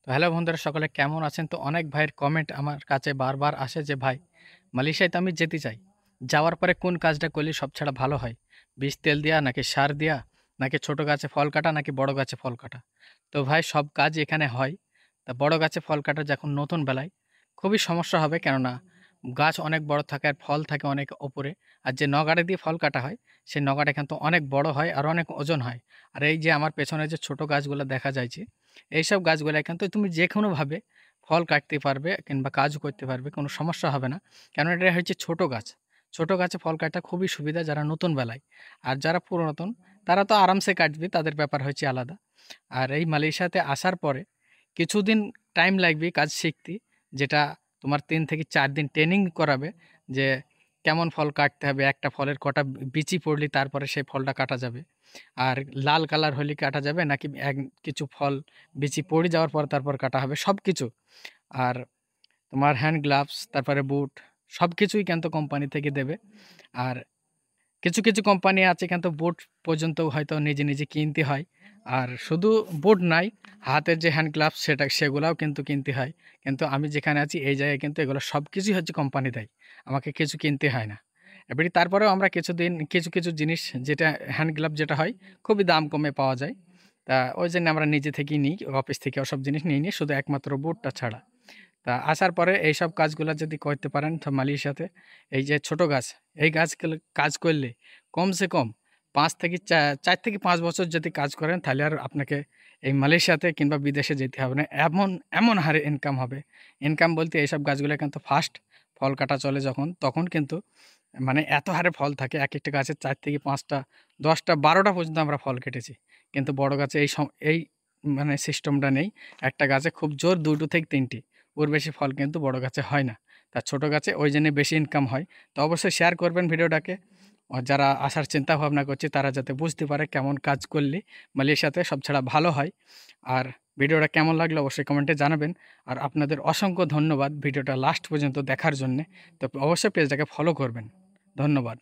তো হ্যালো বন্ধুরা, সকলে কেমন আছেন? তো অনেক ভাইয়ের কমেন্ট আমার কাছে বারবার আসে যে ভাই, মালয়েশিয়ায় তো আমি যেতে চাই, যাওয়ার পরে কোন কাজটা করলে সব ছাড়া ভালো হয়? বীজ তেল দেওয়া নাকি সার দেওয়া, নাকি ছোট গাছে ফল কাটা নাকি বড় গাছে ফল কাটা? তো ভাই, সব কাজ এখানে হয়। তা বড় গাছে ফল কাটা যখন নতুন বেলায় খুবই সমস্যা হবে, কেননা গাছ অনেক বড় থাকে আর ফল থাকে অনেক ওপরে। আর যে নগাড়ে দিয়ে ফল কাটা হয়, সেই নগাটা কিন্তু অনেক বড় হয় আর অনেক ওজন হয়। আর এই যে আমার পেছনে যে ছোট গাছগুলো দেখা যাচ্ছে, এইসব গাছগুলা কিন্তু তুমি যেকোনোভাবে ফল কাটতে পারবে কিংবা কাজও করতে পারবে, কোনো সমস্যা হবে না। কারণ এটা হচ্ছে ছোট গাছ। ছোট গাছে ফল কাটা খুবই সুবিধা যারা নতুন বেলায়। আর যারা পুরাতন, তারা তো আরামসে কাটবে, তাদের ব্যাপার হচ্ছে আলাদা। আর এই মালয়েশিয়াতে আসার পরে কিছুদিন টাইম লাগবে কাজ শিখতে, যেটা তোমার ৩ থেকে ৪ দিন ট্রেনিং করাবে যে কেমন ফল কাটতে হবে, একটা ফলের কটা বিচি পড়লে তারপরে সেই ফলটা কাটা যাবে। আর লাল কালার হলে কাটা যাবে নাকি কিছু ফল বিচি পড়ে যাওয়ার পর তারপর কাটা হবে, সব কিছু। আর তোমার হ্যান্ড গ্লাভস, তারপরে বুট, সব কিছুই কিন্তু কোম্পানি থেকে দেবে। আর কিছু, কিছু কোম্পানি আছে কিন্তু বুট পর্যন্ত হয়তো নিজে, নিজে কিনতে হয়। আর শুধু বুট নাই, হাতের যে হ্যান্ড গ্লাভস সেগুলাও কিন্তু কিনতে হয়। কিন্তু আমি যেখানে আছি এই জায়গায় কিন্তু এগুলো সবকিছুই হচ্ছে কোম্পানি দেয়। আমাকে কিছু কিনতে হয় না। এবারে তারপরেও আমরা কিছুদিন কিছু, কিছু জিনিস যেটা হ্যান্ড গ্লাভ যেটা হয় খুবই দাম কমে পাওয়া যায়। তা ওইজন্য আমরা নিজে থেকেই নিই, অফিস থেকে ওসব জিনিস নিয়ে নিই, শুধু একমাত্র বুটটা ছাড়া। তা আসার পরে এইসব কাজগুলা যদি করতে পারেন তো মালয়েশিয়াতে, এই যে ছোট গাছ, এই গাছগুলো কাজ করলে কমসে কম ৫ থেকে ৪ থেকে ৫ বছর যদি কাজ করেন, তাহলে আর আপনাকে এই মালয়েশিয়াতে কিংবা বিদেশে যেতে হবে না। এমন এমন হারে ইনকাম হবে। ইনকাম বলতে এইসব গাছগুলো কিন্তু ফার্স্ট ফল কাটা চলে যখন, তখন কিন্তু মানে এত হারে ফল থাকে, একেকটা গাছে ৪ থেকে ৫ টা, ১০ টা, ১২ টা পর্যন্ত আমরা ফল কেটেছি। কিন্তু বড় গাছে এই মানে সিস্টেমটা নেই। একটা গাছে খুব জোর ২ থেকে ৩ টি। ওর বেশি ফল কিন্তু বড় গাছে হয় না। তা ছোট গাছে ওই জন্যে বেশি ইনকাম হয়। তো অবশ্যই শেয়ার করবেন ভিডিওটাকে। যারা আসার চিন্তা ভাবনা করছে তারা যাতে বুঝতে পারে কেমন কাজ করলে মালয়েশিয়াতে সব ছাড়া ভালো হয়। আর ভিডিওটা কেমন লাগলো অবশ্যই কমেন্টে জানাবেন। আর আপনাদের অসংখ্য ধন্যবাদ ভিডিওটা লাস্ট পর্যন্ত দেখার জন্যে। তো অবশ্যই পেজটাকে ফলো করবেন। ধন্যবাদ।